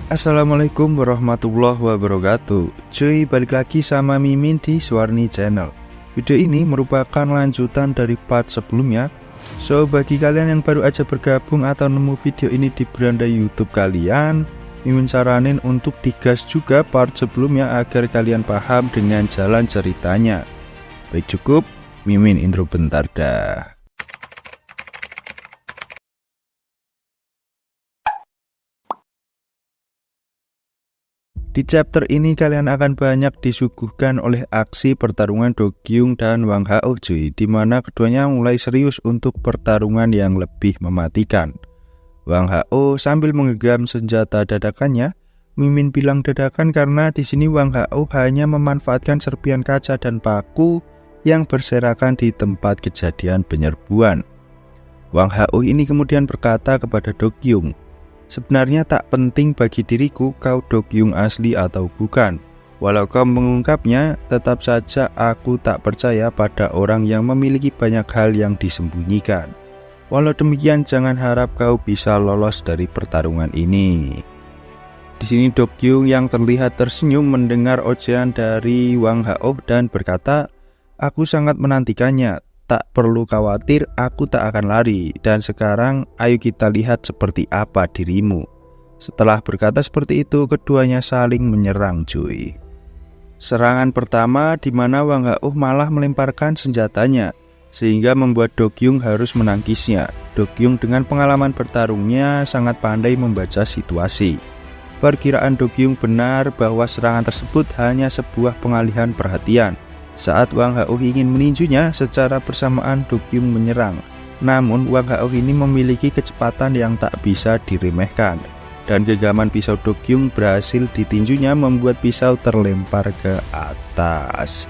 Assalamualaikum warahmatullahi wabarakatuh. Cuy, balik lagi sama Mimin di Suwarni Channel. Video ini merupakan lanjutan dari part sebelumnya. So, bagi kalian yang baru aja bergabung atau nemu video ini di beranda YouTube kalian, Mimin saranin untuk digas juga part sebelumnya agar kalian paham dengan jalan ceritanya. Baik, cukup, Mimin intro bentar dah. Di chapter ini kalian akan banyak disuguhkan oleh aksi pertarungan Do Kyung dan Wang Hao cuy, di mana keduanya mulai serius untuk pertarungan yang lebih mematikan. Wang Hao sambil menggenggam senjata dadakannya, Mimin bilang dadakan karena di sini Wang Hao hanya memanfaatkan serpian kaca dan paku yang berserakan di tempat kejadian penyerbuan. Wang Hao ini kemudian berkata kepada Do Kyung, "Sebenarnya tak penting bagi diriku kau Do Kyung asli atau bukan. Walau kau mengungkapnya, tetap saja aku tak percaya pada orang yang memiliki banyak hal yang disembunyikan. Walau demikian, jangan harap kau bisa lolos dari pertarungan ini." Di sini Do Kyung yang terlihat tersenyum mendengar ocehan dari Wang Hao dan berkata, "Aku sangat menantikannya. Tak perlu khawatir, aku tak akan lari. Dan sekarang ayo kita lihat seperti apa dirimu." Setelah berkata seperti itu, keduanya saling menyerang cuy. Serangan pertama di mana Wang Hao malah melemparkan senjatanya, sehingga membuat Do Kyung harus menangkisnya. Do Kyung dengan pengalaman bertarungnya sangat pandai membaca situasi. Perkiraan Do Kyung benar bahwa serangan tersebut hanya sebuah pengalihan perhatian. Saat Wang Hao ingin meninjunya, secara bersamaan Do Kyung menyerang. Namun Wang Hao ini memiliki kecepatan yang tak bisa diremehkan, dan genggaman pisau Do Kyung berhasil ditinjunya membuat pisau terlempar ke atas.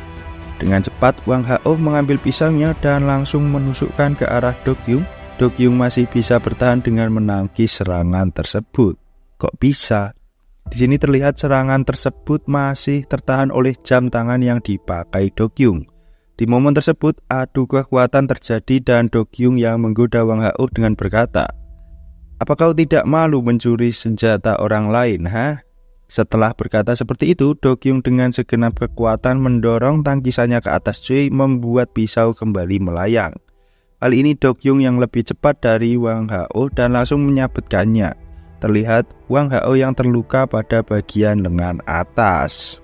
Dengan cepat Wang Hao mengambil pisaunya dan langsung menusukkan ke arah Do Kyung. Do Kyung masih bisa bertahan dengan menangkis serangan tersebut. Kok bisa? Di sini terlihat serangan tersebut masih tertahan oleh jam tangan yang dipakai Do Kyung. Di momen tersebut adu kekuatan terjadi dan Do Kyung yang menggoda Wang Hao dengan berkata, "Apa kau tidak malu mencuri senjata orang lain, ha?" Setelah berkata seperti itu, Do Kyung dengan segenap kekuatan mendorong tangkisannya ke atas cuy, membuat pisau kembali melayang. Kali ini Do Kyung yang lebih cepat dari Wang Hao dan langsung menyabetkannya. Terlihat Wang Hao yang terluka pada bagian lengan atas.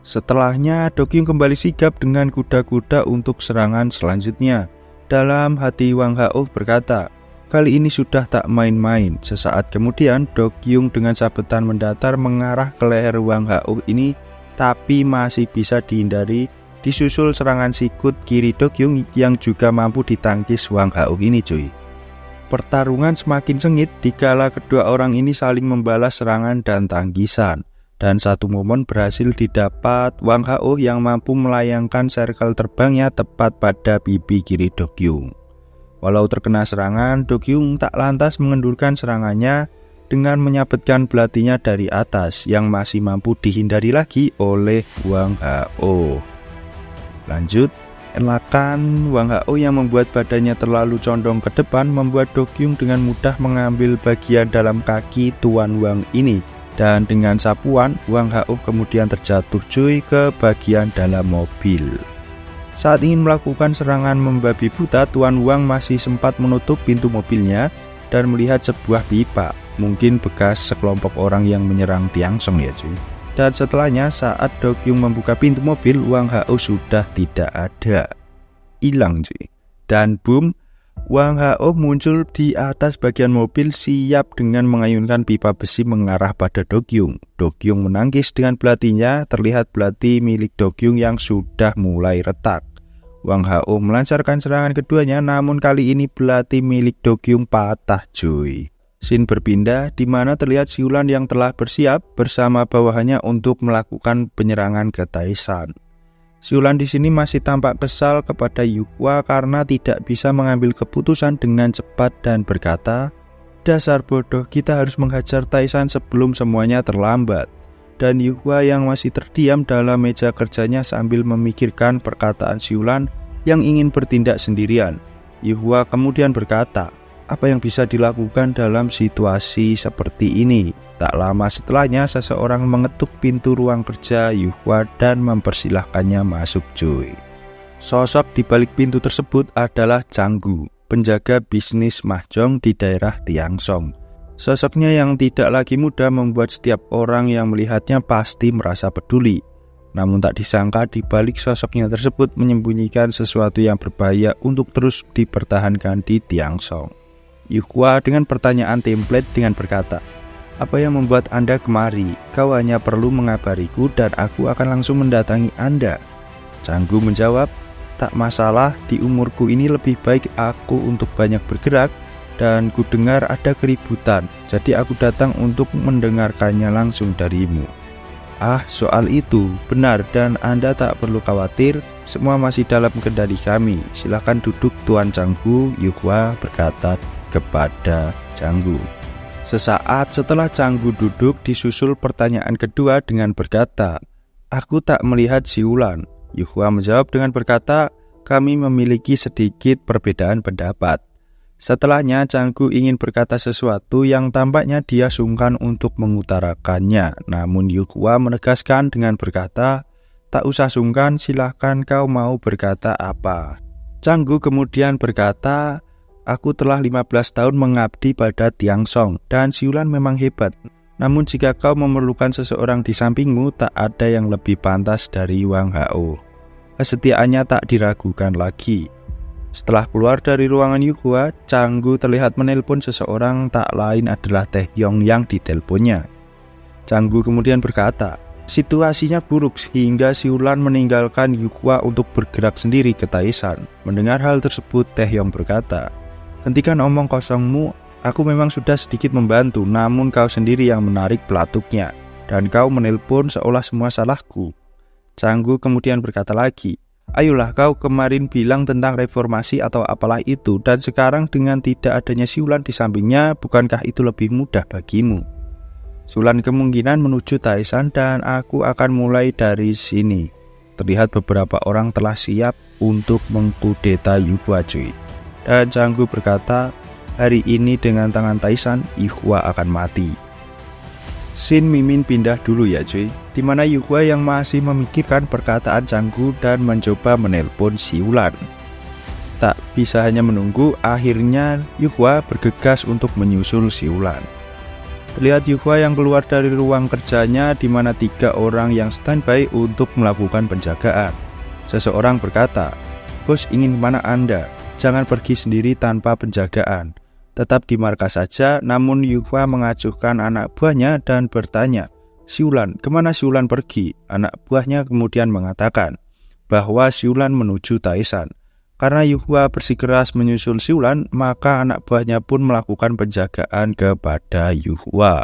Setelahnya Do Kyung kembali sigap dengan kuda-kuda untuk serangan selanjutnya. Dalam hati Wang Hao berkata, "Kali ini sudah tak main-main." Sesaat kemudian Do Kyung dengan sabetan mendatar mengarah ke leher Wang Hao ini, tapi masih bisa dihindari. Disusul serangan sikut kiri Do Kyung yang juga mampu ditangkis Wang Hao ini cuy. Pertarungan semakin sengit dikala kedua orang ini saling membalas serangan dan tangkisan. Dan satu momen berhasil didapat Wang Hao yang mampu melayangkan circle terbangnya tepat pada pipi kiri Do Kyung. Walau terkena serangan, Do Kyung tak lantas mengendurkan serangannya dengan menyabetkan belatinya dari atas yang masih mampu dihindari lagi oleh Wang Hao. Lanjut. Elakan Wang Hao yang membuat badannya terlalu condong ke depan membuat Do Kyung dengan mudah mengambil bagian dalam kaki Tuan Wang ini. Dan dengan sapuan, Wang Hao kemudian terjatuh cuy ke bagian dalam mobil. Saat ingin melakukan serangan membabi buta, Tuan Wang masih sempat menutup pintu mobilnya dan melihat sebuah pipa. Mungkin bekas sekelompok orang yang menyerang Tiangsong ya cuy. Dan setelahnya saat Do Kyung membuka pintu mobil, Wang Hao sudah tidak ada. Hilang cuy. Dan boom, Wang Hao muncul di atas bagian mobil siap dengan mengayunkan pipa besi mengarah pada Do Kyung. Do Kyung menangkis dengan belatinya, terlihat belati milik Do Kyung yang sudah mulai retak. Wang Hao melancarkan serangan keduanya, namun kali ini belati milik Do Kyung patah cuy. Scene berpindah di mana terlihat Si Wulan yang telah bersiap bersama bawahannya untuk melakukan penyerangan ke Tae-san. Si Wulan di sini masih tampak kesal kepada Yuhua karena tidak bisa mengambil keputusan dengan cepat dan berkata, "Dasar bodoh, kita harus menghajar Tae-san sebelum semuanya terlambat." Dan Yuhua yang masih terdiam dalam meja kerjanya sambil memikirkan perkataan Si Wulan yang ingin bertindak sendirian. Yuhua kemudian berkata, Apa yang bisa dilakukan dalam situasi seperti ini? Tak lama setelahnya, seseorang mengetuk pintu ruang kerja Yuhua dan mempersilahkannya masuk, cuy. Sosok di balik pintu tersebut adalah Changgu, penjaga bisnis mahjong di daerah Tiangsong. Sosoknya yang tidak lagi muda membuat setiap orang yang melihatnya pasti merasa peduli. Namun tak disangka di balik sosoknya tersebut menyembunyikan sesuatu yang berbahaya untuk terus dipertahankan di Tiangsong. Yuhua dengan pertanyaan template dengan berkata, "Apa yang membuat Anda kemari? Kau hanya perlu mengabariku dan aku akan langsung mendatangi Anda." Changgu menjawab, "Tak masalah, di umurku ini lebih baik aku untuk banyak bergerak dan ku dengar ada keributan, jadi aku datang untuk mendengarkannya langsung darimu." "Ah, soal itu, benar, dan Anda tak perlu khawatir, semua masih dalam kendali kami. Silakan duduk, Tuan Changgu," Yuhua berkata kepada Changgu. Sesaat setelah Changgu duduk, disusul pertanyaan kedua dengan berkata, "Aku tak melihat Siulan." Yuhua menjawab dengan berkata, "Kami memiliki sedikit perbedaan pendapat." Setelahnya, Changgu ingin berkata sesuatu yang tampaknya dia sungkan untuk mengutarakannya. Namun Yuhua menegaskan dengan berkata, "Tak usah sungkan, silahkan kau mau berkata apa." Changgu kemudian berkata, "Aku telah 15 tahun mengabdi pada Tiangsong, dan Siulan memang hebat. Namun jika kau memerlukan seseorang di sampingmu, tak ada yang lebih pantas dari Wang Hao." Kesetiaannya tak diragukan lagi. Setelah keluar dari ruangan Yuhua, Changgu terlihat menelpon seseorang, tak lain adalah Taehyung yang diteleponnya. Changgu kemudian berkata, situasinya buruk hingga Siulan meninggalkan Yuhua untuk bergerak sendiri ke Taishan. Mendengar hal tersebut, Taehyung berkata, "Hentikan omong kosongmu, aku memang sudah sedikit membantu, namun kau sendiri yang menarik pelatuknya, dan kau menelpon seolah semua salahku." Changgu kemudian berkata lagi, "Ayolah, kau kemarin bilang tentang reformasi atau apalah itu, dan sekarang dengan tidak adanya Siulan di sampingnya, bukankah itu lebih mudah bagimu? Siulan kemungkinan menuju Taishan dan aku akan mulai dari sini." Terlihat beberapa orang telah siap untuk mengkudeta Yuhua, cuy. Dan Changgu berkata, "Hari ini dengan tangan Taishan, Yuhua akan mati." Scene Mimin pindah dulu ya, cuy, dimana Yuhua yang masih memikirkan perkataan Changgu dan mencoba menelpon Siulan. Tak bisa hanya menunggu, akhirnya Yuhua bergegas untuk menyusul Siulan. Terlihat Yuhua yang keluar dari ruang kerjanya, dimana 3 orang yang standby untuk melakukan penjagaan. Seseorang berkata, "Bos, ingin kemana Anda? Jangan pergi sendiri tanpa penjagaan. Tetap di markas saja." Namun Yuhua mengacuhkan anak buahnya dan bertanya, "Siulan, kemana Siulan pergi?" Anak buahnya kemudian mengatakan bahwa Siulan menuju Taishan. Karena Yuhua bersikeras menyusul Siulan, maka anak buahnya pun melakukan penjagaan kepada Yuhua.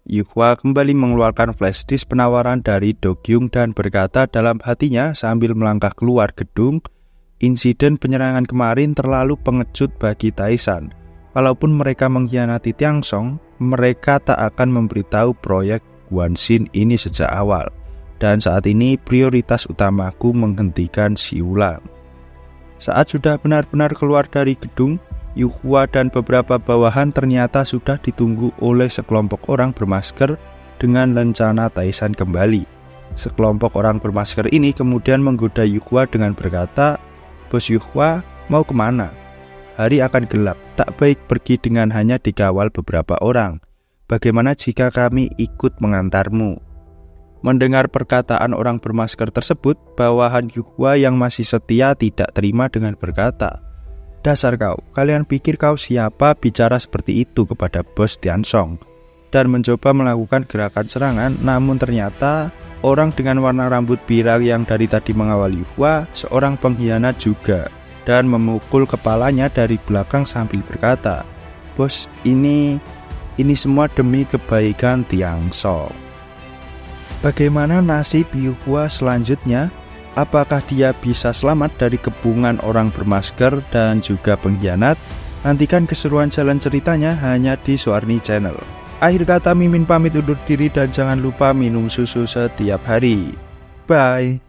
Yuhua kembali mengeluarkan flash disk penawaran dari Do-kyung dan berkata dalam hatinya sambil melangkah keluar gedung, "Insiden penyerangan kemarin terlalu pengecut bagi Taishan. Walaupun mereka mengkhianati Tiangsong, mereka tak akan memberitahu proyek Guanxin ini sejak awal. Dan saat ini prioritas utamaku menghentikan Siulan." Saat sudah benar-benar keluar dari gedung, Yuhua dan beberapa bawahan ternyata sudah ditunggu oleh sekelompok orang bermasker dengan rencana Taishan kembali. Sekelompok orang bermasker ini kemudian menggoda Yuhua dengan berkata, "Bos Yuhua, mau kemana? Hari akan gelap, tak baik pergi dengan hanya dikawal beberapa orang. Bagaimana jika kami ikut mengantarmu?" Mendengar perkataan orang bermasker tersebut, bawahan Yuhua yang masih setia tidak terima dengan berkata, "Dasar kau, kalian pikir kau siapa bicara seperti itu kepada bos Tiansong?" Dan mencoba melakukan gerakan serangan, namun ternyata orang dengan warna rambut pirang yang dari tadi mengawal Yuhua, seorang pengkhianat juga, dan memukul kepalanya dari belakang sambil berkata, "Bos, ini semua demi kebaikan Tiangsong." Bagaimana nasib Yuhua selanjutnya? Apakah dia bisa selamat dari kepungan orang bermasker dan juga pengkhianat? Nantikan keseruan jalan ceritanya hanya di Suarni Channel. Akhir kata, Mimin pamit undur diri dan jangan lupa minum susu setiap hari. Bye.